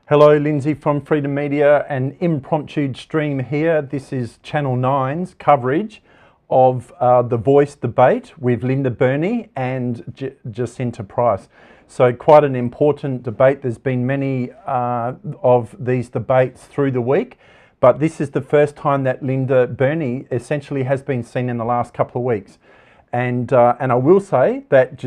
Hello, Lindsay from Freedom Media, an impromptu stream here. This is Channel 9's coverage of the Voice debate with Linda Burney and Jacinta Price. So quite an important debate. There's been many of these debates through the week, but this is the first time that Linda Burney essentially has been seen in the last couple of weeks. And I will say that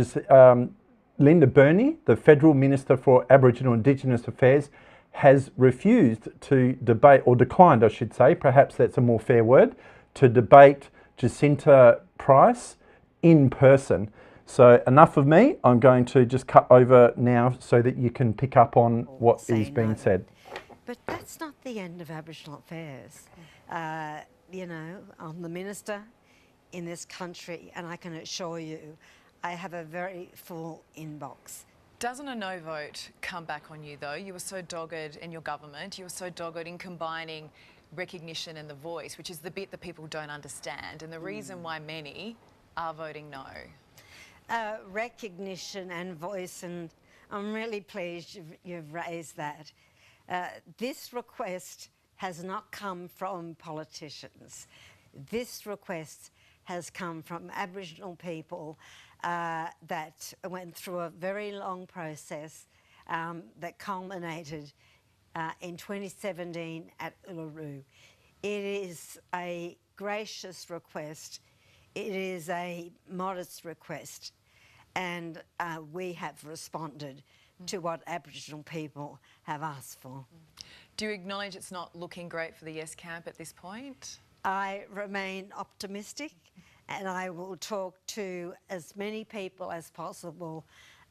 Linda Burney, the Federal Minister for Aboriginal and Indigenous Affairs, has refused to debate, or declined, I should say, perhaps that's a more fair word, to debate Jacinta Price in person. So enough of me. I'm going to just cut over now so that you can pick up on what is being said. But that's not the end of Aboriginal affairs. I'm the minister in this country, and I can assure you I have a very full inbox. Doesn't a no vote come back on you though? You were so dogged in your government, you were so dogged in combining recognition and the voice, which is the bit that people don't understand, and the reason why many are voting no. Recognition and voice, and I'm really pleased you've raised that. This request has not come from politicians. This request has come from Aboriginal people that went through a very long process that culminated in 2017 at Uluru. It is a gracious request. It is a modest request, and we have responded to what Aboriginal people have asked for. Do you acknowledge it's not looking great for the Yes camp at this point? I remain optimistic, and I will talk to as many people as possible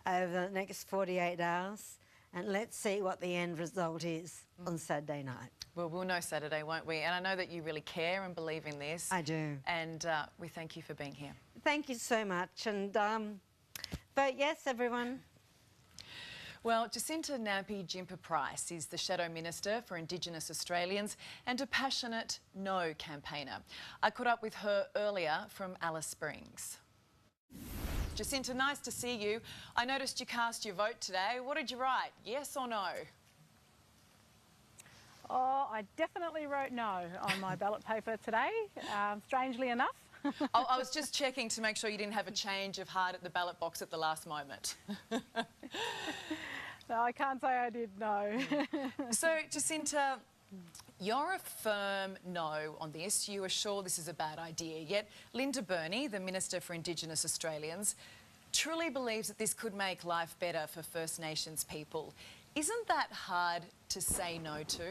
over the next 48 hours, and let's see what the end result is on Saturday night. Well, we'll know Saturday, won't we? And I know that you really care and believe in this. I do. And we thank you for being here. Thank you so much, and vote yes, everyone. Well, Jacinta Jimpa Price is the Shadow Minister for Indigenous Australians and a passionate no campaigner. I caught up with her earlier from Alice Springs. Jacinta, nice to see you. I noticed you cast your vote today. What did you write, yes or no? Oh, I definitely wrote no on my ballot paper today, strangely enough. I was just checking to make sure you didn't have a change of heart at the ballot box at the last moment. No, I can't say I did, no. So, Jacinta, you're a firm no on this. You are sure this is a bad idea. Yet Linda Burney, the Minister for Indigenous Australians, truly believes that this could make life better for First Nations people. Isn't that hard to say no to?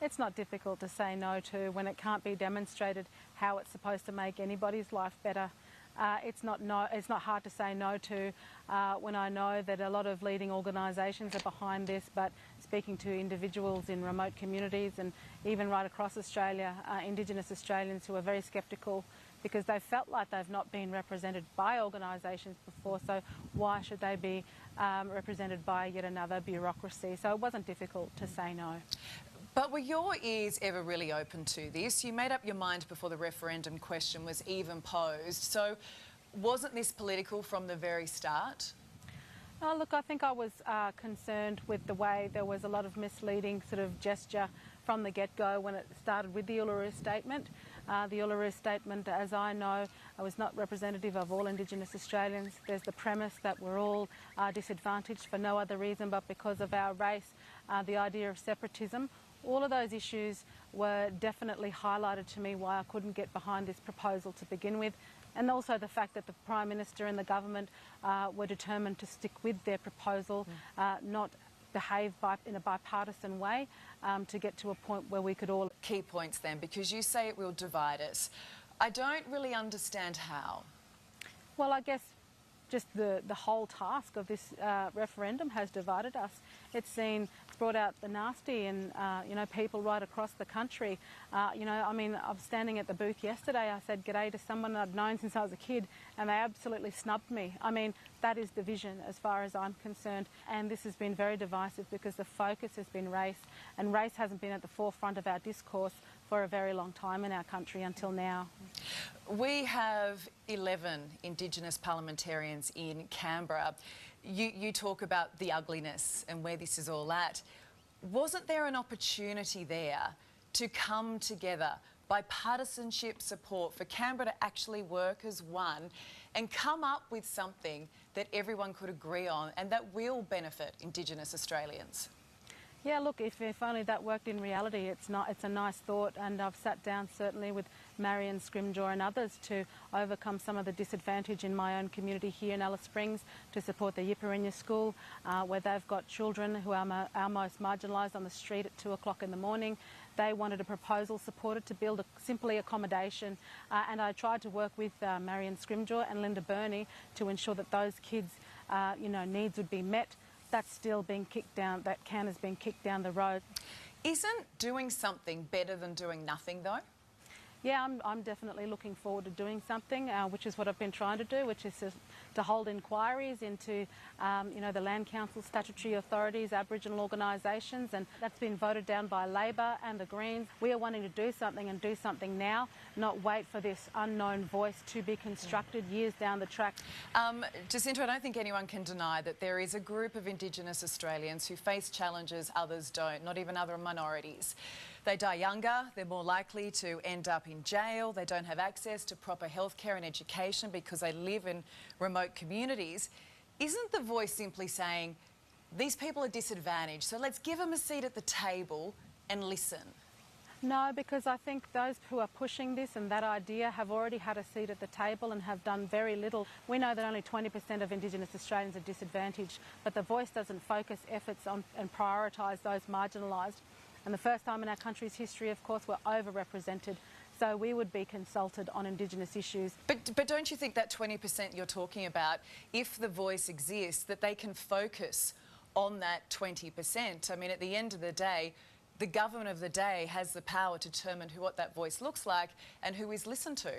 It's not difficult to say no to when it can't be demonstrated how it's supposed to make anybody's life better. It's not hard to say no to when I know that a lot of leading organisations are behind this, but speaking to individuals in remote communities and even right across Australia, Indigenous Australians who are very sceptical because they felt like they've not been represented by organisations before, so why should they be represented by yet another bureaucracy? So it wasn't difficult to say no. But were your ears ever really open to this? You made up your mind before the referendum question was even posed. So wasn't this political from the very start? Oh, look, I think I was concerned with the way there was a lot of misleading sort of gesture from the get-go when it started with the Uluru Statement. The Uluru Statement, as I know, was not representative of all Indigenous Australians. There's the premise that we're all disadvantaged for no other reason but because of our race, the idea of separatism. All of those issues were definitely highlighted to me why I couldn't get behind this proposal to begin with, and also the fact that the Prime Minister and the government were determined to stick with their proposal, not behave in a bipartisan way to get to a point where we could all... Key points then, because you say it will divide us. I don't really understand how. Well, I guess just the whole task of this referendum has divided us. It's brought out the nasty and, people right across the country. I was standing at the booth yesterday. I said g'day to someone I'd known since I was a kid and they absolutely snubbed me. I mean, that is division as far as I'm concerned. And this has been very divisive because the focus has been race, and race hasn't been at the forefront of our discourse for a very long time in our country until now. We have 11 Indigenous parliamentarians in Canberra. you talk about the ugliness and where this is all at. Wasn't there an opportunity there to come together, bipartisanship support, for Canberra to actually work as one and come up with something that everyone could agree on and that will benefit Indigenous Australians? Yeah, look, if only that worked in reality. It's a nice thought, and I've sat down certainly with Marion Scrimgeour and others to overcome some of the disadvantage in my own community here in Alice Springs to support the Yipperinya School, where they've got children who are our most marginalised on the street at 2 o'clock in the morning. They wanted a proposal supported to build simply accommodation, and I tried to work with Marion Scrimgeour and Linda Burney to ensure that those kids' needs would be met. That's still being kicked down, that can has been kicked down the road. Isn't doing something better than doing nothing, though? Yeah, I'm definitely looking forward to doing something, which is what I've been trying to do, which is to hold inquiries into, the Land Council, statutory authorities, Aboriginal organisations, and that's been voted down by Labor and the Greens. We are wanting to do something and do something now, not wait for this unknown voice to be constructed years down the track. Jacinta, I don't think anyone can deny that there is a group of Indigenous Australians who face challenges others don't, not even other minorities. They die younger, they're more likely to end up in jail, they don't have access to proper healthcare and education because they live in remote communities. Isn't the voice simply saying, these people are disadvantaged, so let's give them a seat at the table and listen? No, because I think those who are pushing this and that idea have already had a seat at the table and have done very little. We know that only 20% of Indigenous Australians are disadvantaged, but the voice doesn't focus efforts on and prioritise those marginalised. And the first time in our country's history, of course, we're overrepresented. So we would be consulted on Indigenous issues. But don't you think that 20% you're talking about, if the voice exists, that they can focus on that 20%? I mean, at the end of the day, the government of the day has the power to determine what that voice looks like and who is listened to.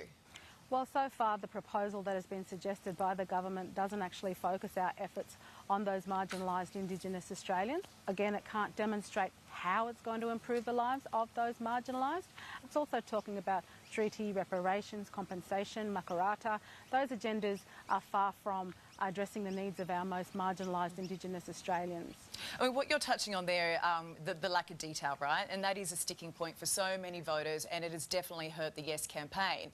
Well, so far the proposal that has been suggested by the government doesn't actually focus our efforts on those marginalised Indigenous Australians. Again, it can't demonstrate how it's going to improve the lives of those marginalised. It's also talking about treaty, reparations, compensation, makarata. Those agendas are far from addressing the needs of our most marginalised Indigenous Australians. I mean, what you're touching on there, the lack of detail, right? And that is a sticking point for so many voters, and it has definitely hurt the Yes campaign.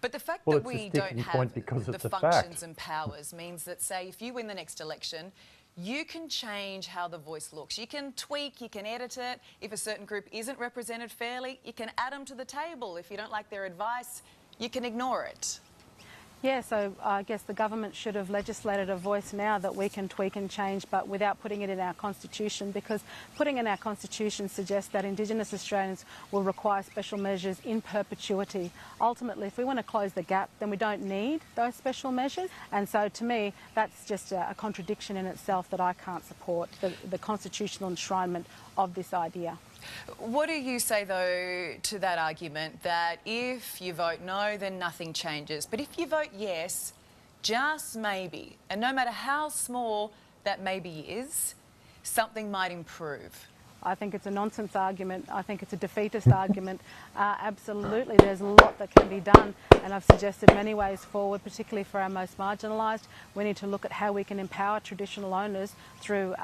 But the fact that we don't have the functions and powers means that, say, if you win the next election, you can change how the voice looks. You can tweak, you can edit it. If a certain group isn't represented fairly, you can add them to the table. If you don't like their advice, you can ignore it. Yeah, so I guess the government should have legislated a voice now that we can tweak and change, but without putting it in our constitution, because putting in our constitution suggests that Indigenous Australians will require special measures in perpetuity. Ultimately, if we want to close the gap, then we don't need those special measures. And so to me, that's just a contradiction in itself that I can't support, the constitutional enshrinement of this idea. What do you say, though, to that argument that if you vote no, then nothing changes? But if you vote yes, just maybe, and no matter how small that maybe is, something might improve? I think it's a nonsense argument. I think it's a defeatist argument. Absolutely, there's a lot that can be done, and I've suggested many ways forward, particularly for our most marginalised. We need to look at how we can empower traditional owners through,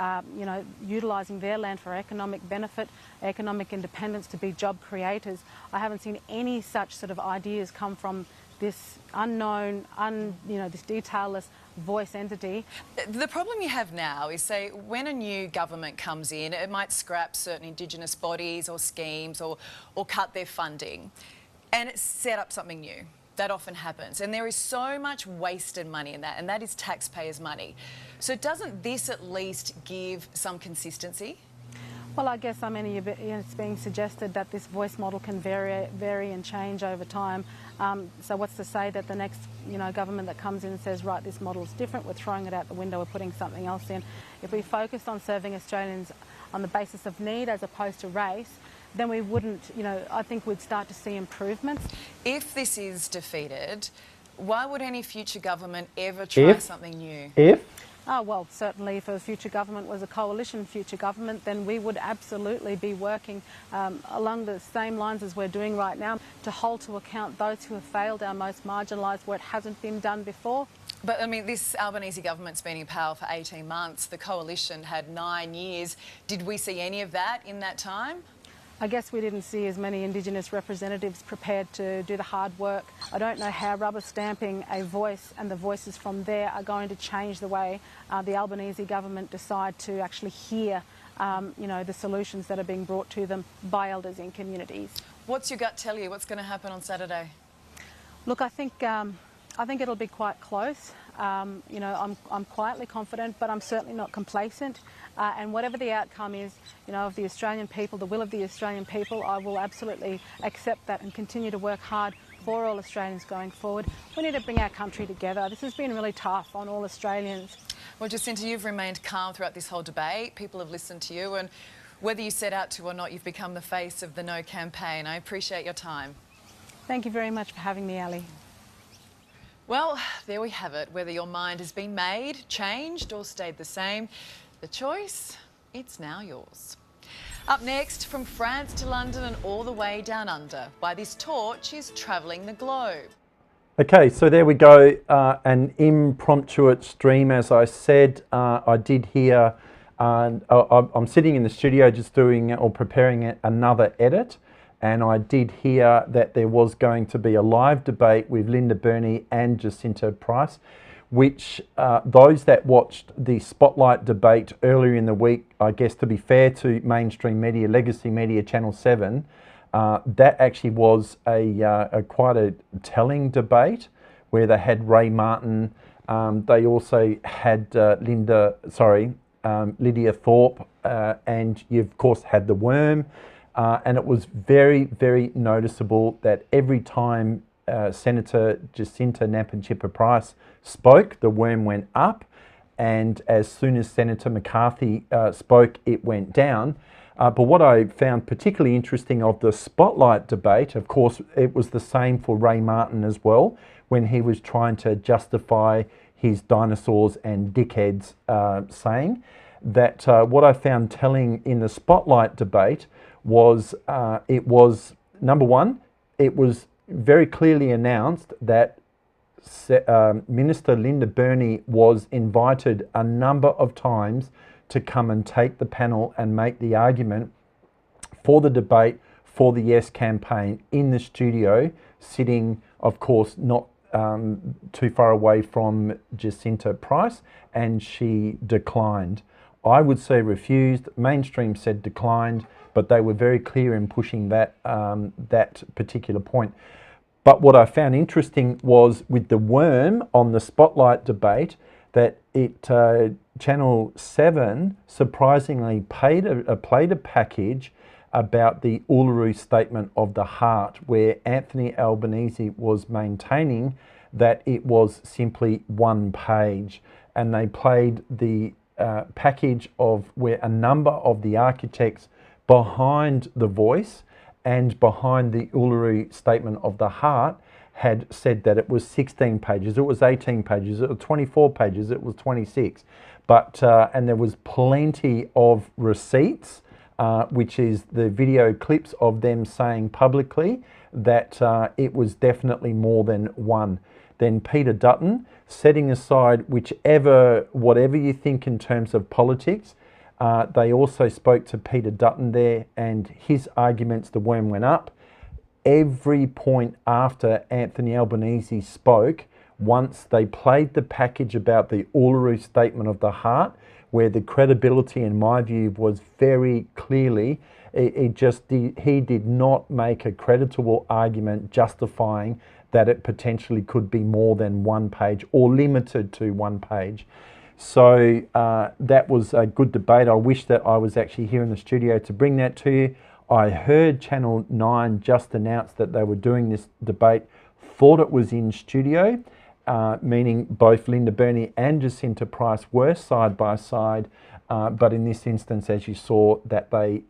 utilising their land for economic benefit, economic independence, to be job creators. I haven't seen any such sort of ideas come from this unknown, this detailless voice entity. The problem you have now is, say, when a new government comes in, it might scrap certain Indigenous bodies or schemes or cut their funding, and it set up something new. That often happens, and there is so much wasted money in that, and that is taxpayers' money. So doesn't this at least give some consistency? Well, I guess it's being suggested that this voice model can vary and change over time. So what's to say that the next government that comes in and says, right, this model is different, we're throwing it out the window, we're putting something else in. If we focused on serving Australians on the basis of need as opposed to race, then we wouldn't, I think we'd start to see improvements. If this is defeated, why would any future government ever try something new? Oh, well, certainly if a future government was a coalition future government, then we would absolutely be working along the same lines as we're doing right now to hold to account those who have failed our most marginalised where it hasn't been done before. But I mean, this Albanese government's been in power for 18 months. The coalition had 9 years. Did we see any of that in that time? I guess we didn't see as many Indigenous representatives prepared to do the hard work. I don't know how rubber stamping a voice and the voices from there are going to change the way the Albanese government decide to actually hear the solutions that are being brought to them by elders in communities. What's your gut tell you? What's going to happen on Saturday? Look, I think it'll be quite close. I'm quietly confident, but I'm certainly not complacent. And whatever the outcome is, of the Australian people, the will of the Australian people, I will absolutely accept that and continue to work hard for all Australians going forward. We need to bring our country together. This has been really tough on all Australians. Well, Jacinta, you've remained calm throughout this whole debate. People have listened to you, and whether you set out to or not, you've become the face of the No campaign. I appreciate your time. Thank you very much for having me, Ali. Well, there we have it. Whether your mind has been made, changed or stayed the same, the choice, it's now yours. Up next, from France to London and all the way down under, By This Torch is travelling the globe. Okay, so there we go, an impromptu stream. As I said, I did hear, I'm sitting in the studio just doing or preparing another edit, and I did hear that there was going to be a live debate with Linda Burney and Jacinta Price, which those that watched the Spotlight debate earlier in the week, I guess to be fair to mainstream media, legacy media, Channel 7, that actually was a quite a telling debate where they had Ray Martin. They also had Lydia Thorpe, and you of course had the Worm. And it was very, very noticeable that every time Senator Jacinta Nampijinpa Price spoke, the Worm went up, and as soon as Senator McCarthy spoke, it went down. But what I found particularly interesting of the Spotlight debate, of course, it was the same for Ray Martin as well, when he was trying to justify his dinosaurs and dickheads saying, that what I found telling in the Spotlight debate was it was, number one, it was very clearly announced that Minister Linda Burney was invited a number of times to come and take the panel and make the argument for the debate for the Yes campaign in the studio, sitting, of course, not too far away from Jacinta Price, and she declined. I would say refused, mainstream said declined, but they were very clear in pushing that, that particular point. But what I found interesting was with the Worm on the Spotlight debate, that Channel 7 surprisingly played a package about the Uluru Statement of the Heart, where Anthony Albanese was maintaining that it was simply one page, and they played the package of where a number of the architects behind the Voice and behind the Uluru Statement of the Heart had said that it was 16 pages, it was 18 pages, it was 24 pages, it was 26. But, and there was plenty of receipts, which is the video clips of them saying publicly that it was definitely more than one. Then Peter Dutton, setting aside whatever you think in terms of politics, they also spoke to Peter Dutton there, and his arguments, the Worm went up. Every point after Anthony Albanese spoke, once they played the package about the Uluru Statement of the Heart, where the credibility, in my view, was very clearly, he did not make a creditable argument justifying that it potentially could be more than one page or limited to one page. So that was a good debate. I wish that I was actually here in the studio to bring that to you. I heard Channel 9 just announce that they were doing this debate, thought it was in studio, meaning both Linda Burney and Jacinta Price were side by side, but in this instance, as you saw, that they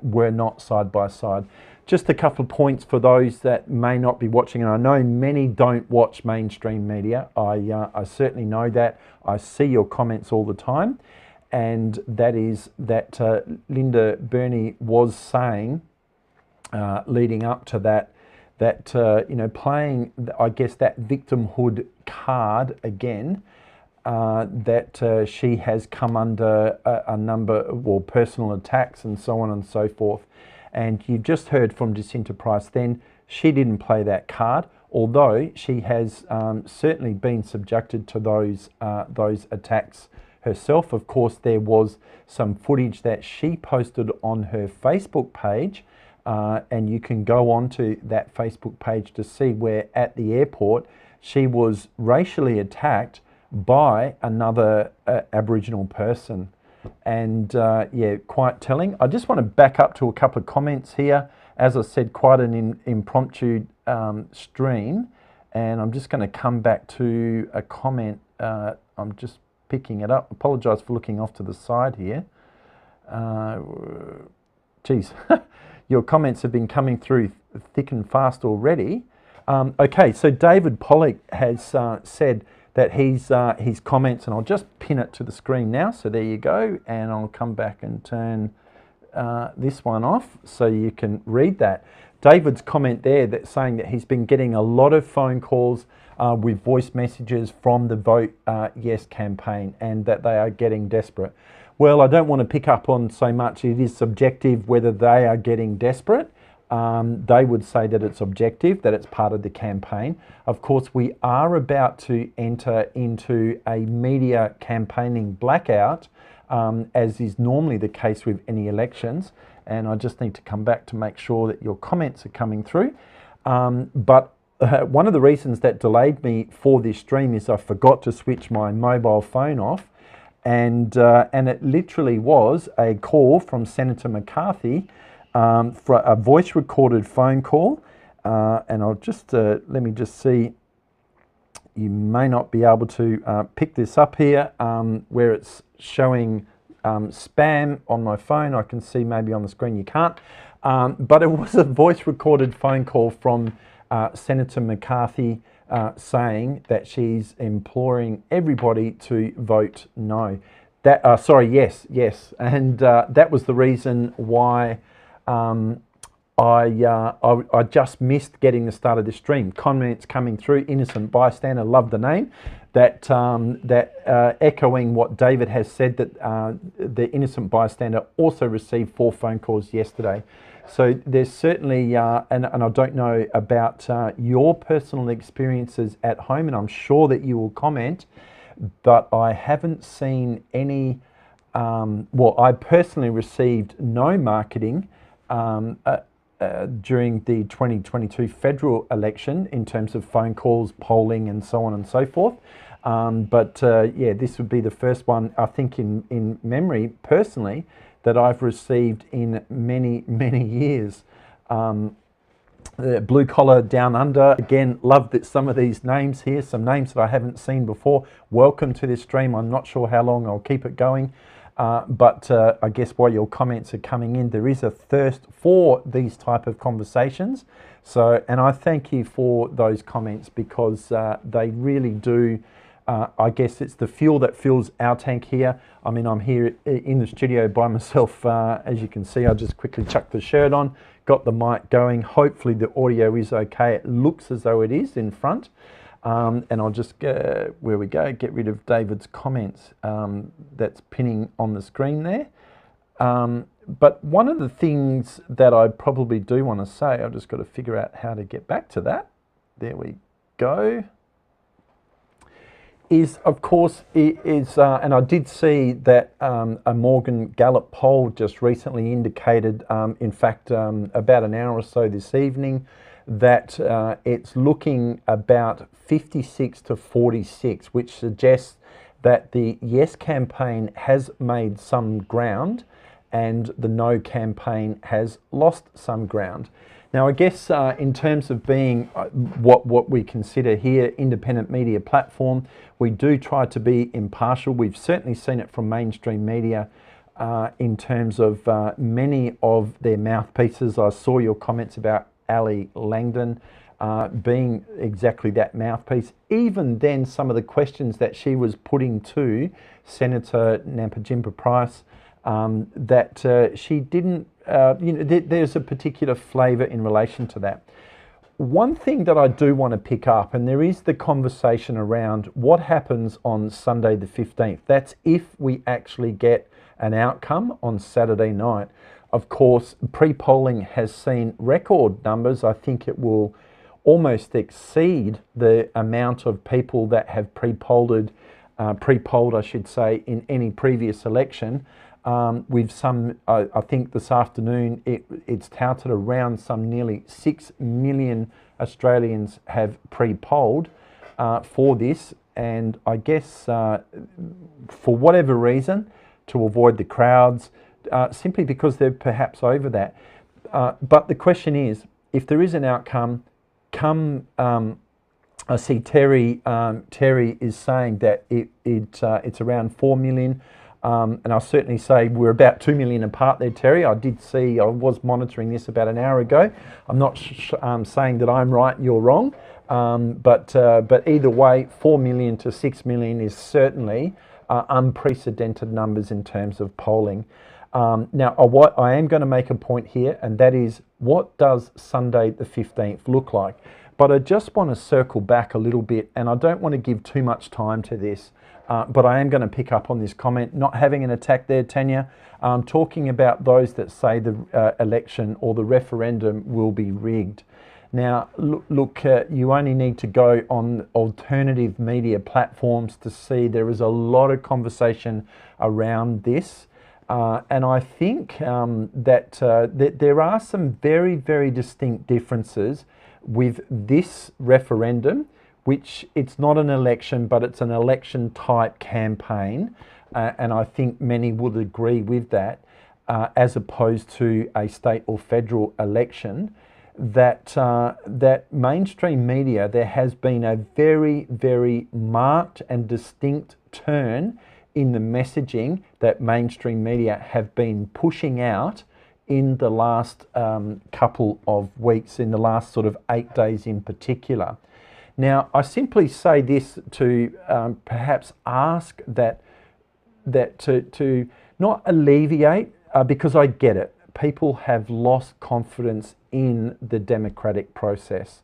were not side by side. Just a couple of points for those that may not be watching, and I know many don't watch mainstream media. I certainly know that. I see your comments all the time, and that is that Linda Burney was saying, leading up to that, playing, I guess, that victimhood card again, that she has come under a number of personal attacks and so on and so forth. And you've just heard from Jacinta Price then, she didn't play that card, although she has certainly been subjected to those attacks herself. Of course, there was some footage that she posted on her Facebook page, and you can go onto that Facebook page to see where at the airport she was racially attacked by another Aboriginal person. And yeah, quite telling. I just want to back up to a couple of comments here. As I said, quite an impromptu stream, and I'm just going to come back to a comment. I'm just picking it up. Apologise for looking off to the side here. Geez, your comments have been coming through thick and fast already. Okay, so David Pollock has said that his comments, and I'll just pin it to the screen now. So there you go, and I'll come back and turn this one off so you can read that. David's comment there that's saying that he's been getting a lot of phone calls with voice messages from the Vote Yes campaign, and that they are getting desperate. Well, I don't want to pick up on so much. It is subjective whether they are getting desperate. They would say that it's objective, that it's part of the campaign. Of course, we are about to enter into a media campaigning blackout, as is normally the case with any elections. And I just need to come back to make sure that your comments are coming through. But one of the reasons that delayed me for this stream is I forgot to switch my mobile phone off. And it literally was a call from Senator McCarthy, for a voice recorded phone call. And I'll just, let me just see, you may not be able to pick this up here, where it's showing spam on my phone. I can see maybe on the screen you can't. But it was a voice recorded phone call from Senator McCarthy saying that she's imploring everybody to vote no. That, sorry, yes. And that was the reason why I just missed getting the start of the stream. Comments coming through. Innocent bystander, love the name. That echoing what David has said, that the innocent bystander also received 4 phone calls yesterday. So there's certainly, and I don't know about your personal experiences at home, and I'm sure that you will comment, but I haven't seen any. Well, I personally received no marketing during the 2022 federal election in terms of phone calls, polling and so on and so forth. But yeah, this would be the first one, I think, in memory personally, that I've received in many, many years. Blue Collar Down Under, again, love that some of these names here, some names that I haven't seen before. Welcome to this stream. I'm not sure how long I'll keep it going. But I guess while your comments are coming in, there is a thirst for these type of conversations. So, and I thank you for those comments, because they really do, I guess it's the fuel that fills our tank here. I mean, I'm here in the studio by myself. As you can see, I just quickly chucked the shirt on, got the mic going. Hopefully the audio is okay. It looks as though it is in front. And I'll just, where we go, get rid of David's comments that's pinning on the screen there. But one of the things that I probably do want to say, I've just got to figure out how to get back to that. There we go. Is, of course, and I did see that a Morgan Gallup poll just recently indicated, in fact, about an hour or so this evening, that it's looking about 56 to 46, which suggests that the Yes campaign has made some ground and the No campaign has lost some ground. Now, I guess in terms of being what we consider here independent media platform, we do try to be impartial. We've certainly seen it from mainstream media in terms of many of their mouthpieces. I saw your comments about Ali Langdon being exactly that mouthpiece. Even then, some of the questions that she was putting to Senator Jimper Price, that she didn't, you know, there's a particular flavour in relation to that. one thing that I do want to pick up, and there is the conversation around what happens on Sunday the 15th. That's if we actually get an outcome on Saturday night. Of course, pre-polling has seen record numbers. I think it will almost exceed the amount of people that have pre-polled, I should say, in any previous election. With some, I think this afternoon, it's touted around some nearly 6 million Australians have pre-polled for this. And I guess for whatever reason, to avoid the crowds, simply because they're perhaps over that. But the question is, if there is an outcome, I see Terry is saying that it's around 4 million. And I'll certainly say we're about 2 million apart there, Terry. I was monitoring this about an hour ago. I'm not saying that I'm right and you're wrong, but either way, 4 million to 6 million is certainly unprecedented numbers in terms of polling. Now, what I am going to make a point here, and that is, what does Sunday the 15th look like? But I just want to circle back a little bit, and I don't want to give too much time to this. But I am going to pick up on this comment, not having an attack there, Tanya, talking about those that say the election or the referendum will be rigged. Now, look, you only need to go on alternative media platforms to see there is a lot of conversation around this. And I think that there are some very, very distinct differences with this referendum, which it's not an election, but it's an election type campaign. And I think many would agree with that, as opposed to a state or federal election, that mainstream media, there has been a very, very marked and distinct turn in the messaging that mainstream media have been pushing out in the last couple of weeks, in the last sort of 8 days in particular. Now, I simply say this to perhaps ask that to not alleviate, because I get it. People have lost confidence in the democratic process,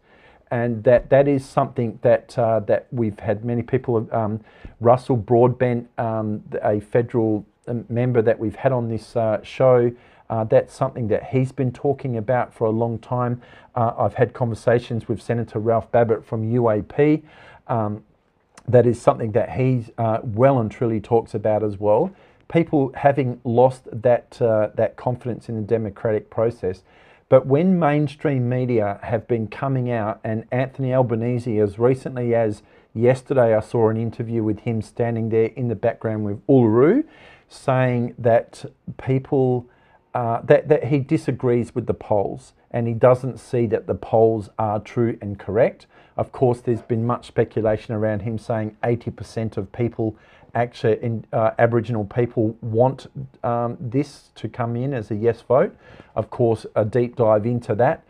and that is something that we've had many people. Russell Broadbent, a federal member that we've had on this show. That's something that he's been talking about for a long time. I've had conversations with Senator Ralph Babbitt from UAP. That is something that he's well and truly talks about as well. People having lost that confidence in the democratic process. But when mainstream media have been coming out, and Anthony Albanese, as recently as yesterday, I saw an interview with him standing there in the background with Uluru, saying that people... that he disagrees with the polls, and he doesn't see that the polls are true and correct. Of course, there's been much speculation around him saying 80% of people, actually Aboriginal people, want this to come in as a yes vote. Of course, a deep dive into that,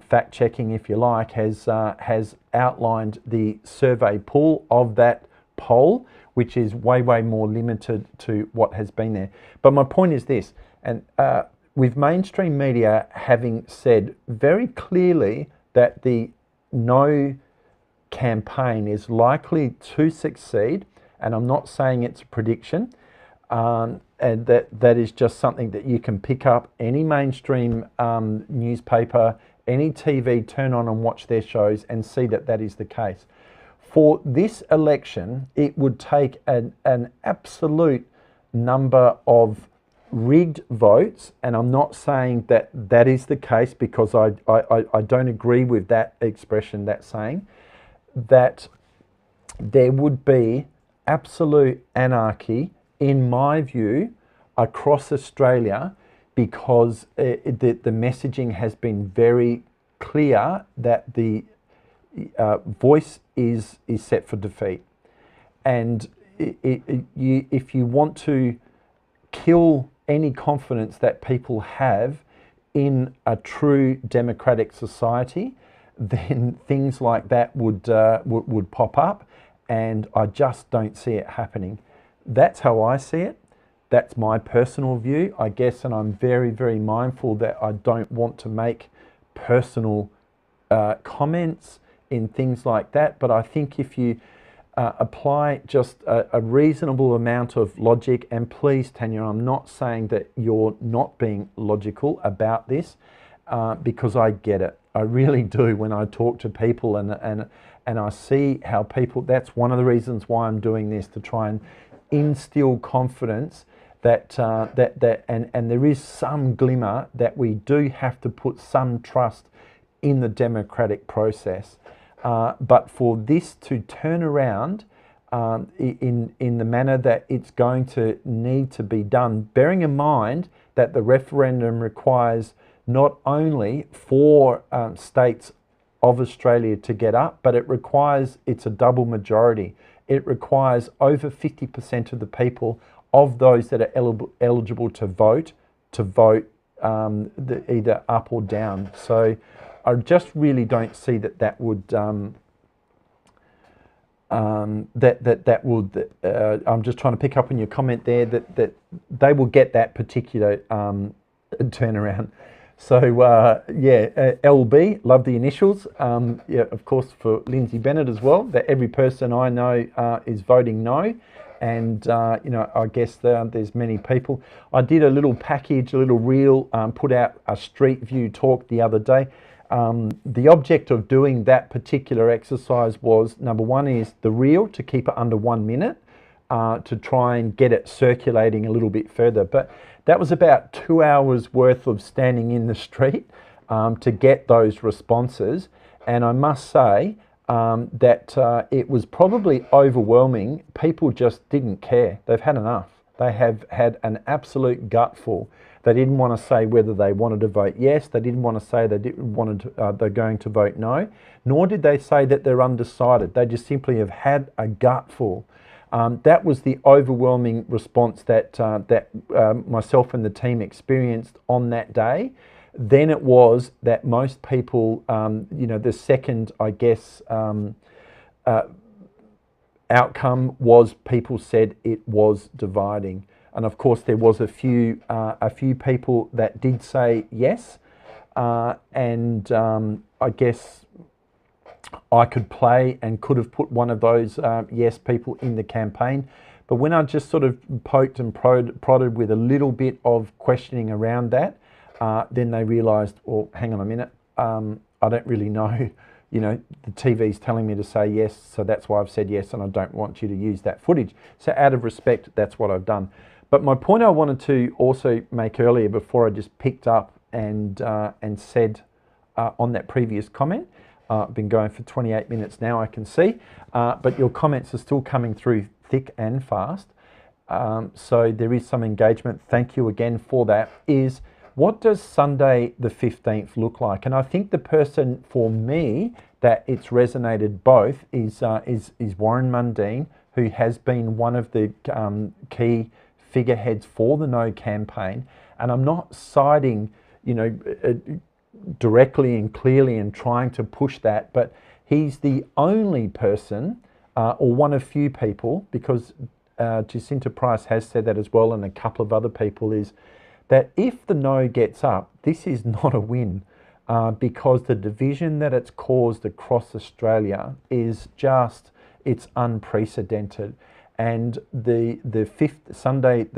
fact checking if you like, has outlined the survey pool of that poll, which is way, way more limited to what has been there. But my point is this, and with mainstream media having said very clearly that the no campaign is likely to succeed, and I'm not saying it's a prediction, and that is just something that you can pick up any mainstream newspaper, any TV, turn on and watch their shows and see that that is the case. For this election, it would take an absolute number of rigged votes, and I'm not saying that that is the case, because I don't agree with that expression, that saying, that there would be absolute anarchy, in my view, across Australia, because the messaging has been very clear that the voice is set for defeat. And if you want to kill any confidence that people have in a true democratic society, then things like that would pop up, and I just don't see it happening. That's how I see it. That's my personal view, I guess, and I'm very, very mindful that I don't want to make personal comments in things like that, but I think if you apply just a reasonable amount of logic, and please, Tanya, I'm not saying that you're not being logical about this, because I get it. I really do when I talk to people and I see how people, that's one of the reasons why I'm doing this, to try and instill confidence that, and there is some glimmer that we do have to put some trust in the democratic process. But for this to turn around in the manner that it's going to need to be done, bearing in mind that the referendum requires not only 4 states of Australia to get up, but it's a double majority. It requires over 50% of the people of those that are eligible to vote either up or down. So I just really don't see that would I'm just trying to pick up on your comment there that they will get that particular turnaround. So LB, love the initials. Yeah, of course for Lindsay Bennett as well. That every person I know is voting no, and I guess there's many people. I did a little package, a little reel, put out a street view talk the other day. The object of doing that particular exercise was, number one is the reel, to keep it under 1 minute, to try and get it circulating a little bit further. But that was about 2 hours worth of standing in the street to get those responses. And I must say that it was probably overwhelming. People just didn't care. They've had enough. They have had an absolute gutful. They didn't want to say whether they wanted to vote yes. They didn't want to say they're going to vote no. Nor did they say that they're undecided. They just simply have had a gutful. That was the overwhelming response that myself and the team experienced on that day. Then it was that most people, the second, I guess, outcome was people said it was dividing. And of course, there was a few people that did say yes, and I guess I could play and could have put one of those yes people in the campaign. But when I just sort of poked and prodded with a little bit of questioning around that, then they realised, well, hang on a minute, I don't really know. The TV's telling me to say yes, so that's why I've said yes, and I don't want you to use that footage. So out of respect, that's what I've done. But my point I wanted to also make earlier, before I just picked up and said on that previous comment, I've been going for 28 minutes now, I can see, but your comments are still coming through thick and fast. So there is some engagement. Thank you again for that. Is what does Sunday the 15th look like? And I think the person for me that it's resonated both is Warren Mundine, who has been one of the key figureheads for the No campaign. And I'm not siding, directly and clearly and trying to push that, but he's the only person, or one of few people, because Jacinta Price has said that as well, and a couple of other people, is that if the No gets up, this is not a win, because the division that it's caused across Australia is just, it's unprecedented. And Sunday, the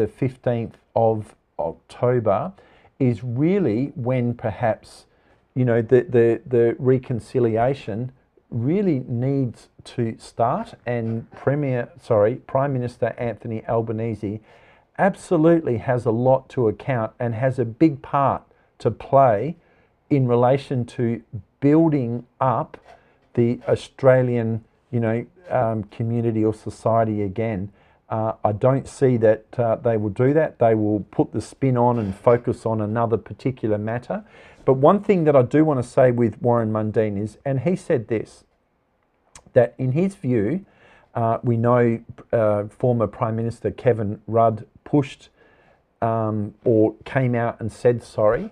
15th of October, is really when perhaps, the reconciliation really needs to start. And Prime Minister Anthony Albanese absolutely has a lot to account and has a big part to play in relation to building up the Australian community or society again. I don't see that they will do that. They will put the spin on and focus on another particular matter. But one thing that I do want to say with Warren Mundine is, and he said this, that in his view, we know former Prime Minister Kevin Rudd pushed or came out and said sorry.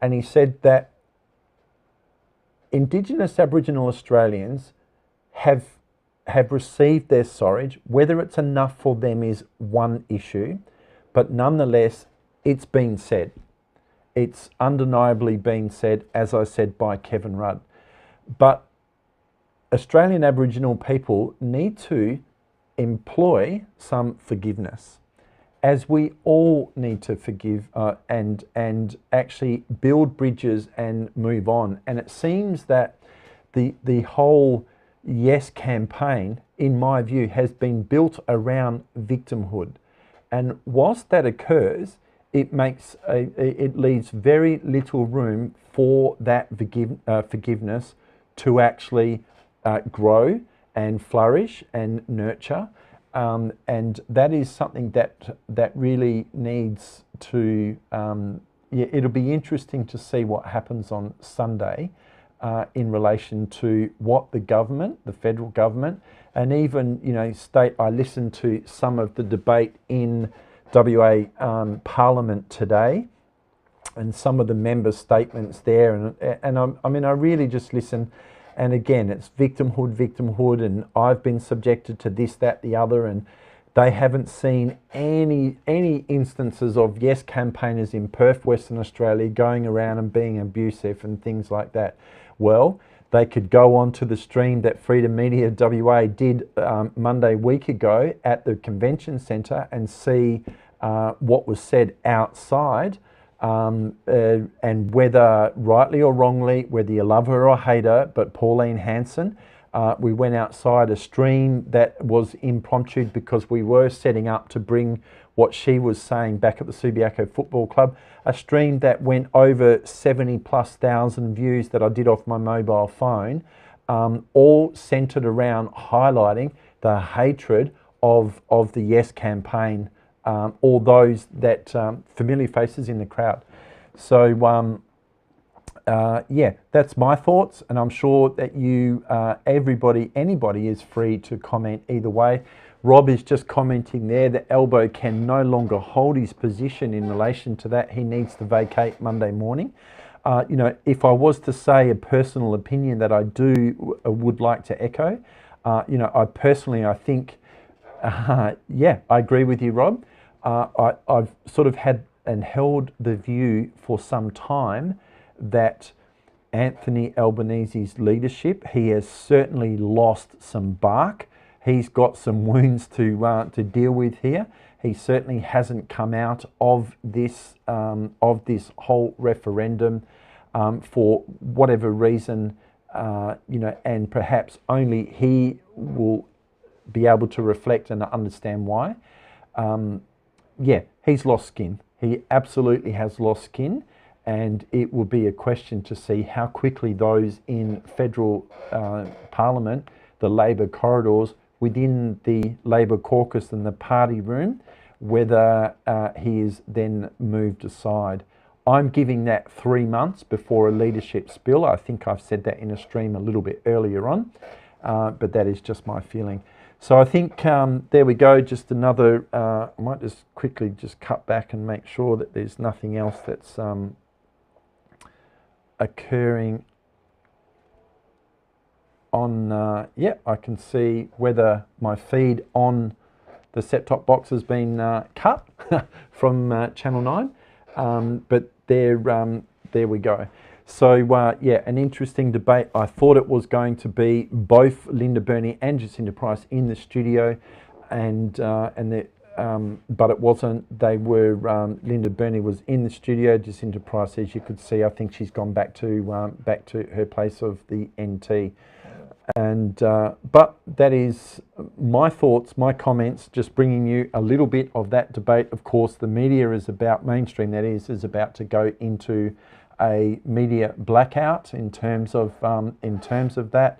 And he said that Indigenous Aboriginal Australians have received their sorry. Whether it's enough for them is one issue, but nonetheless, it's been said. It's undeniably been said, as I said, by Kevin Rudd. But Australian Aboriginal people need to employ some forgiveness, as we all need to forgive and actually build bridges and move on. And it seems that the whole Yes campaign, in my view, has been built around victimhood. And whilst that occurs, it leaves very little room for that forgiveness to actually grow and flourish and nurture. And that is something that really needs to, it'll be interesting to see what happens on Sunday in relation to what the government, the federal government, and even, state, I listened to some of the debate in WA Parliament today, and some of the member statements there, and I really just listen. And again, it's victimhood, and I've been subjected to this, that, the other, and they haven't seen any instances of Yes campaigners in Perth, Western Australia, going around and being abusive and things like that. Well, they could go on to the stream that Freedom Media WA did Monday week ago at the convention centre and see what was said outside. And whether rightly or wrongly, whether you love her or hate her, but Pauline Hanson, we went outside a stream that was impromptu because we were setting up to bring what she was saying back at the Subiaco Football Club, a stream that went over 70,000+ views that I did off my mobile phone, all centred around highlighting the hatred of the Yes campaign, or those that familiar faces in the crowd. So yeah, that's my thoughts, and I'm sure that you, anybody is free to comment either way. Rob is just commenting there that Elbow can no longer hold his position in relation to that. He needs to vacate Monday morning. If I was to say a personal opinion that I would like to echo, I think, yeah, I agree with you, Rob. I've sort of had and held the view for some time that Anthony Albanese's leadership, he has certainly lost some bark. He's got some wounds to deal with here. He certainly hasn't come out of this whole referendum for whatever reason, and perhaps only he will be able to reflect and understand why. Yeah, he's lost skin. He absolutely has lost skin, and it will be a question to see how quickly those in federal Parliament, the Labor corridors, within the Labor caucus and the party room, whether he is then moved aside. I'm giving that 3 months before a leadership spill. I think I've said that in a stream a little bit earlier on, but that is just my feeling. So I think there we go, just another, I might just quickly just cut back and make sure that there's nothing else that's occurring on, yeah, I can see whether my feed on the set-top box has been cut from Channel 9, but there we go. So yeah, an interesting debate. I thought it was going to be both Linda Burney and Jacinta Price in the studio, but it wasn't. They were Linda Burney was in the studio. Jacinta Price, as you could see, I think she's gone back to her place of the NT. And but that is my thoughts, my comments, just bringing you a little bit of that debate. Of course, the media is about, mainstream that is about to go into a media blackout in terms of that.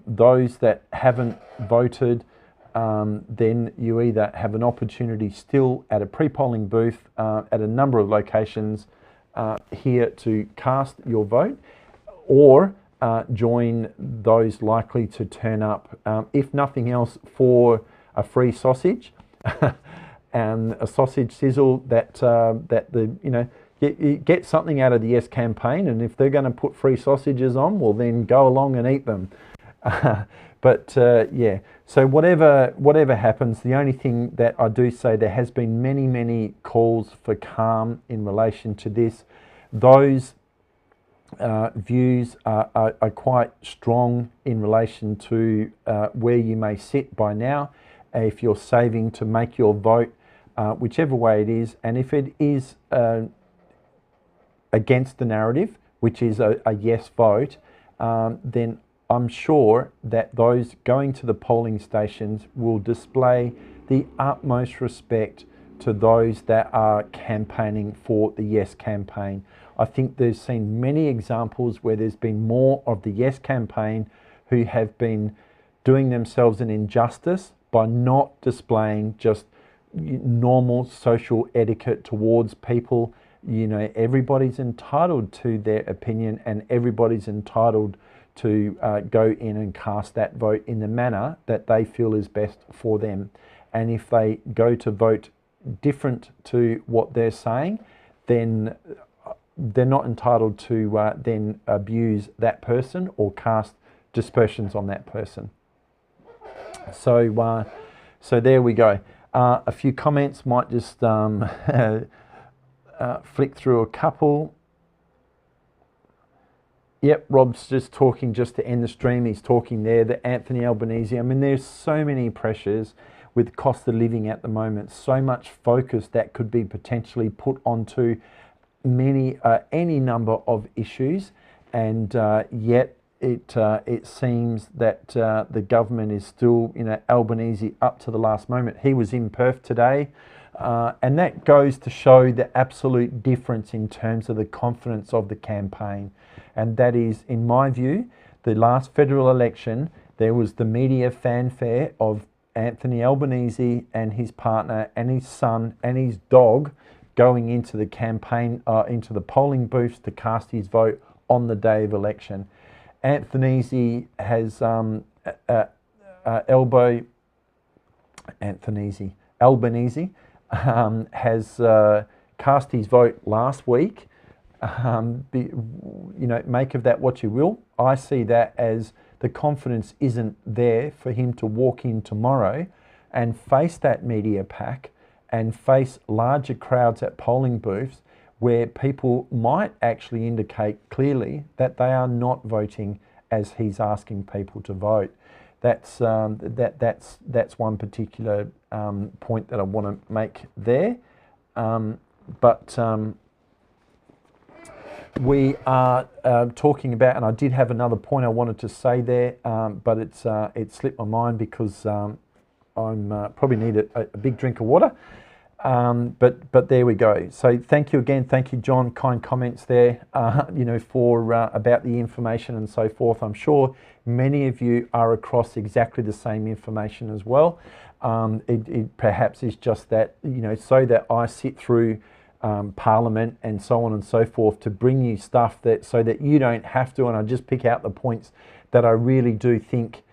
Those that haven't voted, then you either have an opportunity still at a pre-polling booth at a number of locations here to cast your vote, or join those likely to turn up, if nothing else, for a free sausage and a sausage sizzle that get something out of the Yes campaign, and if they're going to put free sausages on, well then go along and eat them. But yeah, so whatever happens, the only thing that I do say, there has been many calls for calm in relation to this. Those views are quite strong in relation to where you may sit by now, if you're saving to make your vote, whichever way it is, and if it is against the narrative, which is a yes vote, then I'm sure that those going to the polling stations will display the utmost respect to those that are campaigning for the yes campaign. I think there's seen many examples where there's been more of the yes campaign who have been doing themselves an injustice by not displaying just normal social etiquette towards people. You know, everybody's entitled to their opinion, and everybody's entitled to go in and cast that vote in the manner that they feel is best for them. And if they go to vote different to what they're saying, then they're not entitled to then abuse that person or cast dispersions on that person. So, so there we go. A few comments, might just flick through a couple. Yep, Rob's just talking, just to end the stream, he's talking there, that Anthony Albanese, I mean, there's so many pressures with cost of living at the moment, so much focus that could be potentially put onto any number of issues, and yet it seems that the government is still, you know, Albanese up to the last moment. He was in Perth today, and that goes to show the absolute difference in terms of the confidence of the campaign. And that is, in my view, the last federal election, there was the media fanfare of Anthony Albanese and his partner and his son and his dog going into the campaign, into the polling booths to cast his vote on the day of election. Albanese has has cast his vote last week. You know, make of that what you will. I see that as the confidence isn't there for him to walk in tomorrow and face that media pack and face larger crowds at polling booths where people might actually indicate clearly that they are not voting as he's asking people to vote. That's that's one particular point that I want to make there. We are talking about, and I did have another point I wanted to say there, but it slipped my mind because I'm probably need a big drink of water. But there we go. So thank you again. Thank you, John. Kind comments there, you know, for about the information and so forth. I'm sure many of you are across exactly the same information as well. It perhaps is just that, you know, so that I sit through Parliament and so on and so forth to bring you stuff that so that you don't have to, and I just pick out the points that I really do think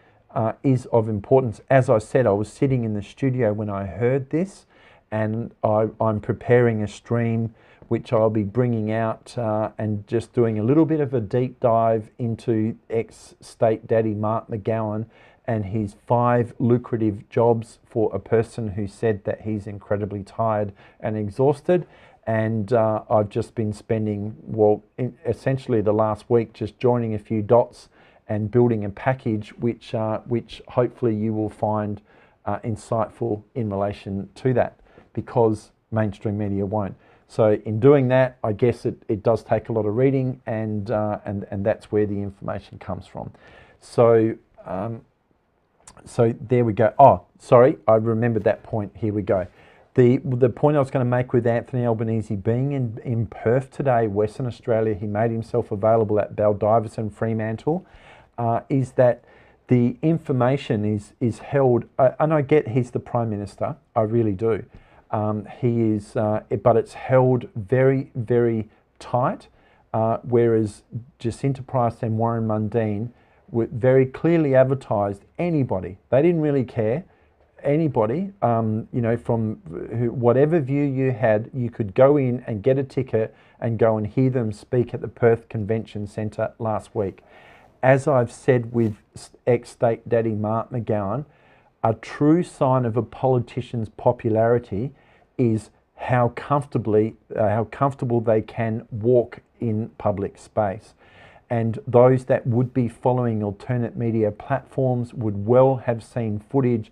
is of importance. As I said, I was sitting in the studio when I heard this, and I'm preparing a stream which I'll be bringing out and just doing a little bit of a deep dive into ex-state daddy Mark McGowan and his 5 lucrative jobs for a person who said that he's incredibly tired and exhausted. And I've just been spending, well, essentially the last week just joining a few dots and building a package which hopefully you will find insightful in relation to that, because mainstream media won't. So in doing that, I guess it does take a lot of reading, and that's where the information comes from. So so there we go. Oh, sorry, I remembered that point. Here we go. The point I was going to make with Anthony Albanese being in Perth today, Western Australia, he made himself available at Baldivis and Fremantle, is that the information is held, and I get he's the Prime Minister, I really do. He is, but it's held very, very tight, whereas Jacinta Price and Warren Mundine were very clearly advertised. Anybody, they didn't really care. Anybody, you know, from whatever view you had, you could go in and get a ticket and go and hear them speak at the Perth Convention Centre last week. As I've said with ex-state daddy Mark McGowan, a true sign of a politician's popularity is how comfortable they can walk in public space. And those that would be following alternate media platforms would well have seen footage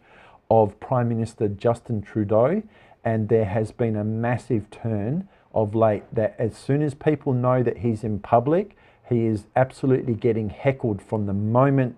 of Prime Minister Justin Trudeau, and there has been a massive turn of late that as soon as people know that he's in public, he is absolutely getting heckled from the moment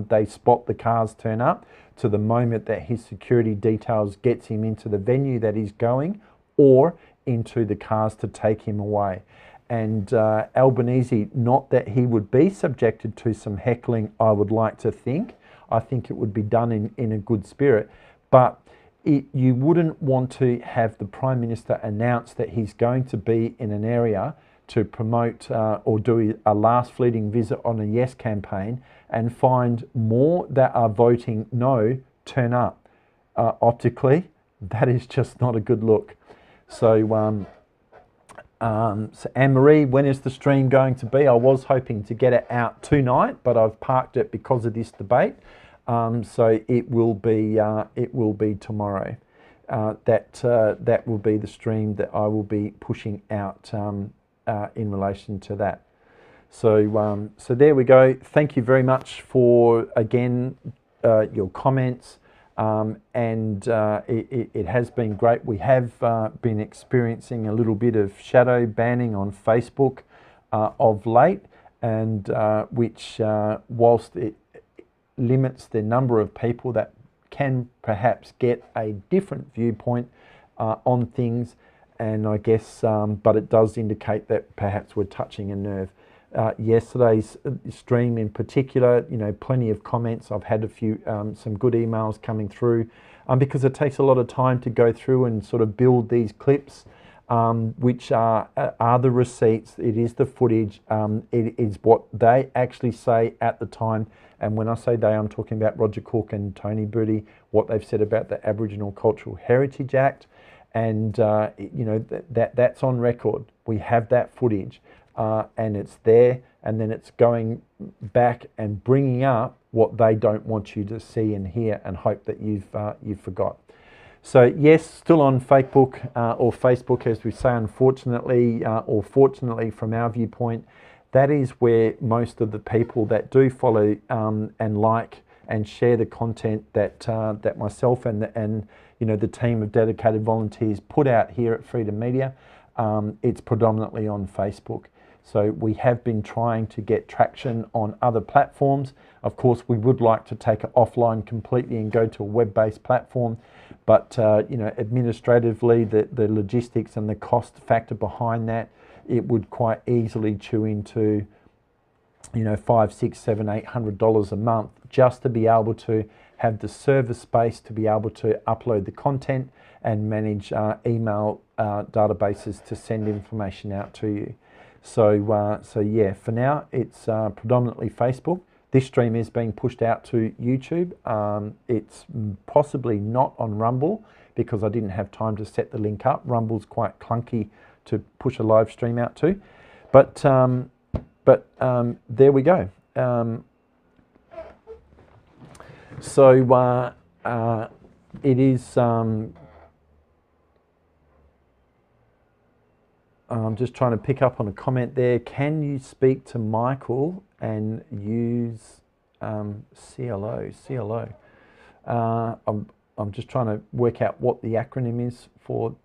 they spot the cars turn up to the moment that his security details gets him into the venue that he's going or into the cars to take him away. And Albanese, not that he would be subjected to some heckling, I would like to think. I think it would be done in a good spirit. But you wouldn't want to have the Prime Minister announce that he's going to be in an area to promote or do a last fleeting visit on a yes campaign and find more that are voting no turn up. Optically, that is just not a good look. So, so Anne-Marie, when is the stream going to be? I was hoping to get it out tonight, but I've parked it because of this debate. So it will be tomorrow. That will be the stream that I will be pushing out in relation to that. So so there we go. Thank you very much for again your comments. It has been great. We have been experiencing a little bit of shadow banning on Facebook of late, and which, whilst it limits the number of people that can perhaps get a different viewpoint on things, and I guess, but it does indicate that perhaps we're touching a nerve. Yesterday's stream in particular, you know, plenty of comments. I've had a few, some good emails coming through because it takes a lot of time to go through and sort of build these clips, which are the receipts. It is the footage. It is what they actually say at the time. And when I say they, I'm talking about Roger Cook and Tony Booty, what they've said about the Aboriginal Cultural Heritage Act. And, you know, that's on record. We have that footage. And it's there, and then it's going back and bringing up what they don't want you to see and hear, and hope that you've forgot. So yes, still on Facebook or Facebook, as we say, unfortunately or fortunately from our viewpoint, that is where most of the people that do follow and like and share the content that that myself and you know the team of dedicated volunteers put out here at Freedom Media, it's predominantly on Facebook. So we have been trying to get traction on other platforms. Of course, we would like to take it offline completely and go to a web-based platform, but you know, administratively, the logistics and the cost factor behind that, it would quite easily chew into, you know, $500, $600, $700, $800 a month just to be able to have the server space to be able to upload the content and manage email databases to send information out to you. So, so yeah, for now, it's predominantly Facebook. This stream is being pushed out to YouTube. It's possibly not on Rumble because I didn't have time to set the link up. Rumble's quite clunky to push a live stream out to. But there we go. So it is... I'm just trying to pick up on a comment there. Can you speak to Michael and use CLO? CLO. I'm just trying to work out what the acronym is for.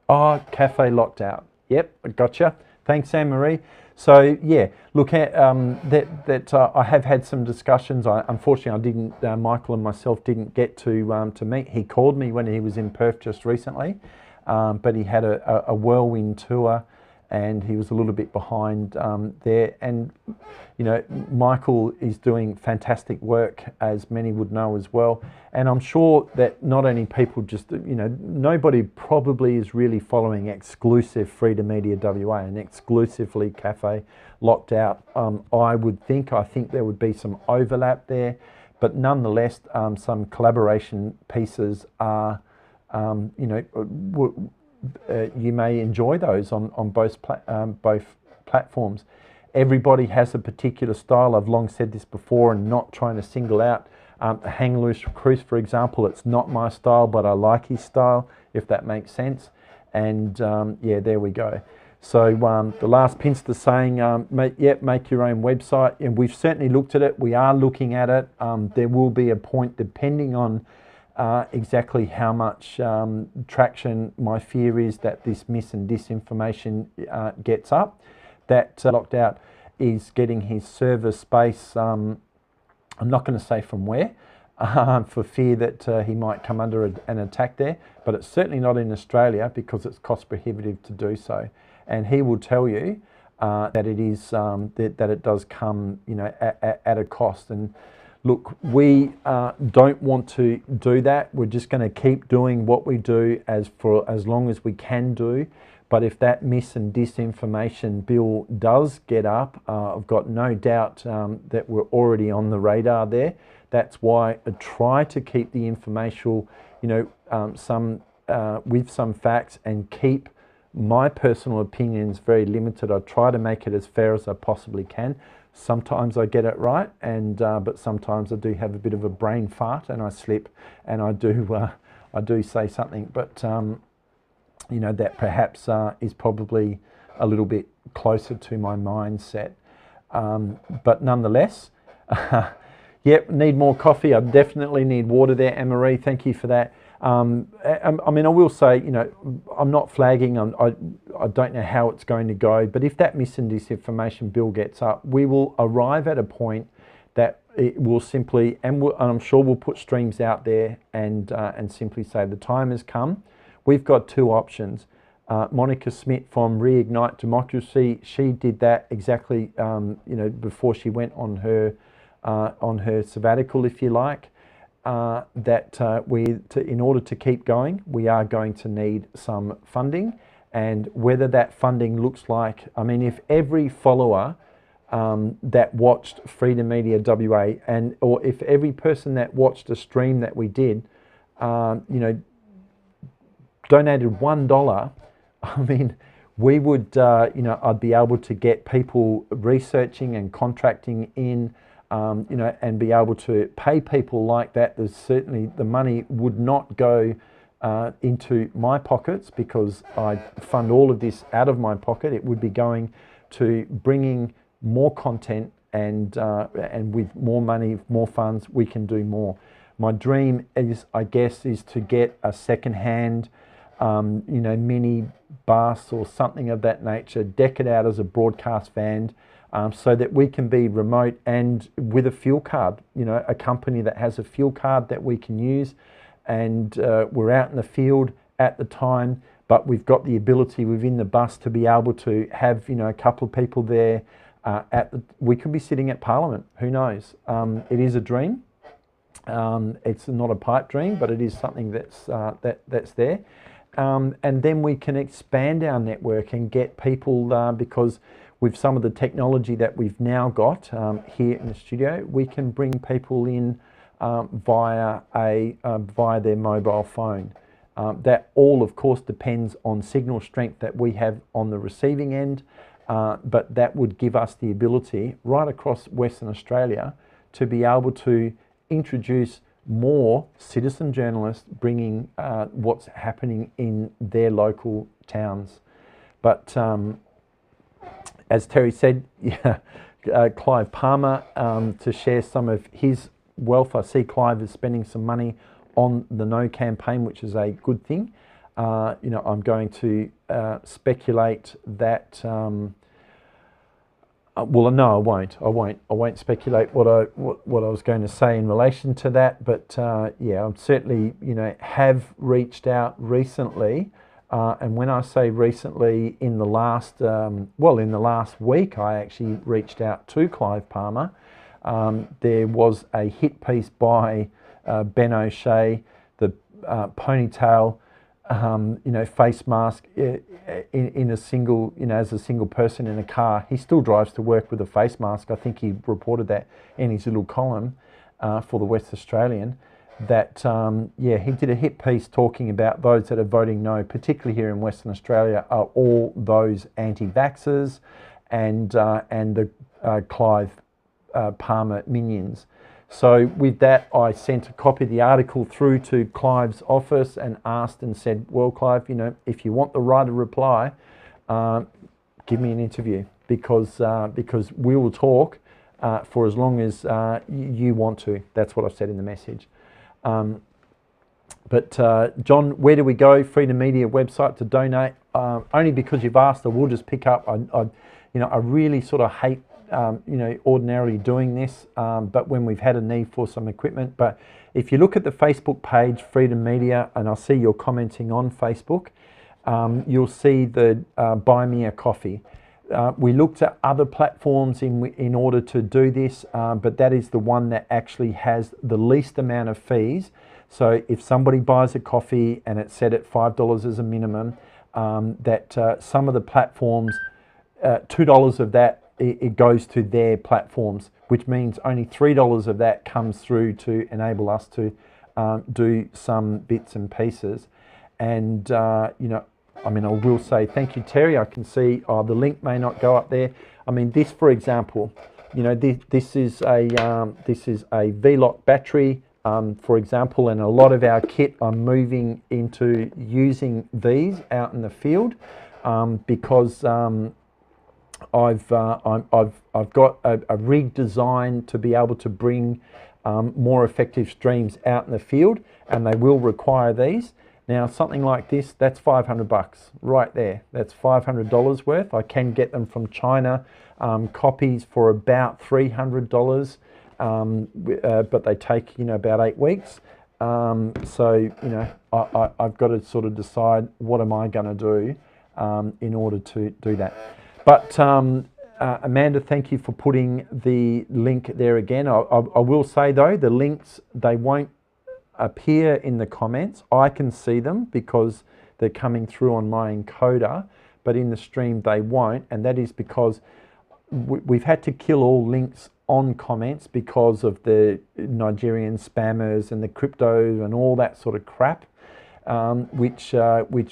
Oh, Cafe Locked Out. Yep, I gotcha. Thanks, Anne-Marie. So yeah, look at I have had some discussions. Unfortunately, I didn't. Michael and myself didn't get to meet. He called me when he was in Perth just recently. But he had a whirlwind tour and he was a little bit behind there. And, you know, Michael is doing fantastic work, as many would know as well. And I'm sure that not only people just, you know, nobody probably is really following exclusive Freedom Media WA and exclusively Cafe Locked Out. I think there would be some overlap there, but nonetheless, some collaboration pieces are, you know, you may enjoy those on both platforms. Everybody has a particular style. I've long said this before and not trying to single out. Hang Loose Cruise, for example, it's not my style, but I like his style, if that makes sense. And yeah, there we go. So the last pinster saying, make your own website, and we've certainly looked at it. We are looking at it. There will be a point, depending on exactly how much traction my fear is that this mis and disinformation gets up, that locked out is getting his server space, I'm not going to say from where, for fear that he might come under an attack there, but it's certainly not in Australia because it's cost prohibitive to do so. And he will tell you that it is that it does come, you know, at a cost. And look, we don't want to do that. We're just going to keep doing what we do as long as we can do. But if that mis and disinformation bill does get up, I've got no doubt that we're already on the radar there. That's why I try to keep the information, you know, with some facts, and keep my personal opinions very limited. I try to make it as fair as I possibly can. Sometimes I get it right, and but sometimes I do have a bit of a brain fart and I slip, and I do say something, but you know, that perhaps is probably a little bit closer to my mindset. But nonetheless, yep, need more coffee. I definitely need water there, Anne-Marie. Thank you for that. I mean, I will say, you know, I'm not flagging. I don't know how it's going to go, but if that mis and disinformation bill gets up, we will arrive at a point that it will simply, and I'm sure we'll put streams out there and simply say the time has come. We've got two options. Monica Smith from Reignite Democracy, she did that exactly, you know, before she went on her sabbatical, if you like. In order to keep going, we are going to need some funding, and whether that funding looks like, I mean, if every follower that watched Freedom Media WA, or if every person that watched a stream that we did, you know, donated $1, I mean, we would, you know, I'd be able to get people researching and contracting in, you know, and be able to pay people like that. There's certainly, the money would not go into my pockets because I fund all of this out of my pocket. It would be going to bringing more content, and with more money, more funds, we can do more. My dream is, I guess, is to get a second-hand, you know, mini bus or something of that nature, deck it out as a broadcast van, so that we can be remote and with a fuel card, you know, a company that has a fuel card that we can use, and we're out in the field at the time, but we've got the ability within the bus to be able to have, you know, a couple of people there. We could be sitting at Parliament, who knows? It is a dream. It's not a pipe dream, but it is something that's there. And then we can expand our network and get people, because with some of the technology that we've now got here in the studio, we can bring people in via their mobile phone. That all, of course, depends on signal strength that we have on the receiving end, but that would give us the ability right across Western Australia to be able to introduce more citizen journalists bringing what's happening in their local towns. But as Terry said, yeah, Clive Palmer, to share some of his wealth. I see Clive is spending some money on the No campaign, which is a good thing. You know, I'm going to speculate that. Well, no, I won't speculate what I was going to say in relation to that. But yeah, I'm certainly, you know, have reached out recently, and when I say recently, in the last in the last week, I actually reached out to Clive Palmer. There was a hit piece by Ben O'Shea, the ponytail, you know, face mask in a single, you know, as a single person in a car. He still drives to work with a face mask. I think he reported that in his little column for the West Australian. That yeah, he did a hit piece talking about those that are voting no, particularly here in Western Australia, are all those anti-vaxxers and the Clive Palmer minions. So with that, I sent a copy of the article through to Clive's office and asked and said, well, Clive, you know, if you want the right of reply, give me an interview, because we will talk for as long as you want to. That's what I've said in the message. But John, where do we go? Freedom Media website to donate. Only because you've asked, I will just pick up. I really sort of hate ordinarily doing this, but when we've had a need for some equipment. But if you look at the Facebook page, Freedom Media, and I see you're commenting on Facebook, you'll see the Buy Me a Coffee. We looked at other platforms in order to do this, but that is the one that actually has the least amount of fees. So if somebody buys a coffee and it's set at $5 as a minimum, that some of the platforms, $2 of that, it goes to their platforms, which means only $3 of that comes through to enable us to do some bits and pieces. And, I will say thank you, Terry. I can see the link may not go up there. I mean, this, for example, this is a V-Lock battery, for example, and a lot of our kit I'm moving into using these out in the field because I've got a rig designed to be able to bring more effective streams out in the field, and they will require these. Now, something like this, that's $500 right there. That's $500 worth. I can get them from China, copies for about $300, but they take about 8 weeks. So I've got to sort of decide what am I going to do in order to do that. But Amanda, thank you for putting the link there again. I will say though, the links, they won't appear in the comments. I can see them because they're coming through on my encoder, but in the stream they won't, and that is because we've had to kill all links on comments because of the Nigerian spammers and the crypto and all that sort of crap, which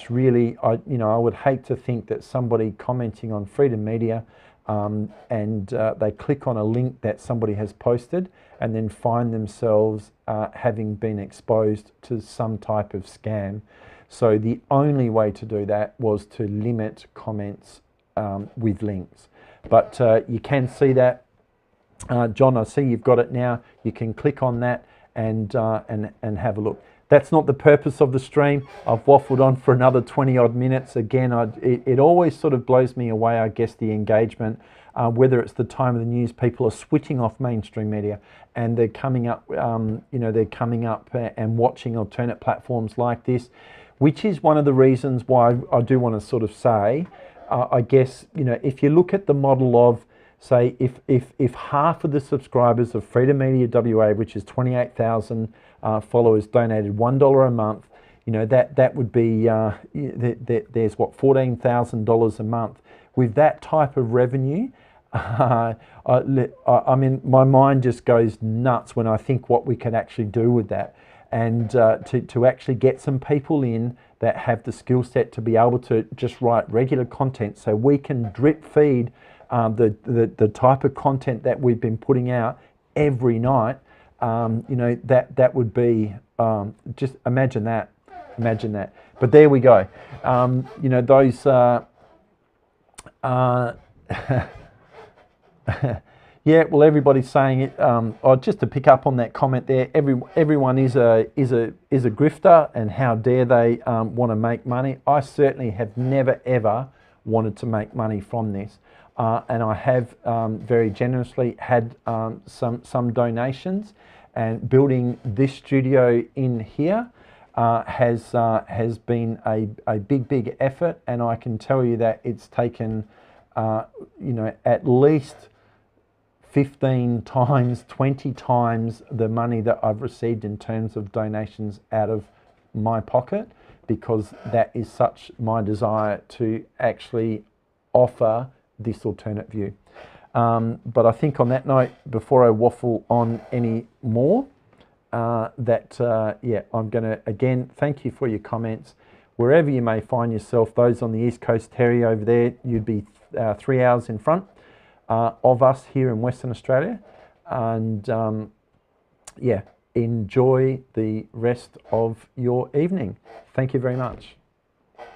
really I would hate to think that somebody commenting on Freedom Media and they click on a link that somebody has posted and then find themselves having been exposed to some type of scam. So the only way to do that was to limit comments with links. But you can see that. John, I see you've got it now. You can click on that and have a look. That's not the purpose of the stream. I've waffled on for another 20 odd minutes. Again, it always sort of blows me away, I guess, the engagement, whether it's the time of the news, people are switching off mainstream media and they're coming up, they're coming up and watching alternate platforms like this, which is one of the reasons why I do want to sort of say, I guess, if you look at the model of, say, if half of the subscribers of Freedom Media WA, which is 28,000 followers, donated $1 a month, that would be, there's what, $14,000 a month. With that type of revenue, I mean, my mind just goes nuts when I think what we can actually do with that. And to actually get some people in that have the skill set to be able to just write regular content so we can drip feed the type of content that we've been putting out every night, that would be, just imagine that. But there we go. Those, yeah, well, everybody's saying it. Just to pick up on that comment there, everyone is a grifter, and how dare they want to make money? I certainly have never ever wanted to make money from this, and I have very generously had some donations, and building this studio in here has been a big effort, and I can tell you that it's taken at least 15 times, 20 times the money that I've received in terms of donations out of my pocket, because that is such my desire to actually offer this alternate view. But I think on that note, before I waffle on any more, I'm going to again thank you for your comments. Wherever you may find yourself, those on the East Coast, Terry over there, you'd be 3 hours in front of us here in Western Australia, and enjoy the rest of your evening. Thank you very much.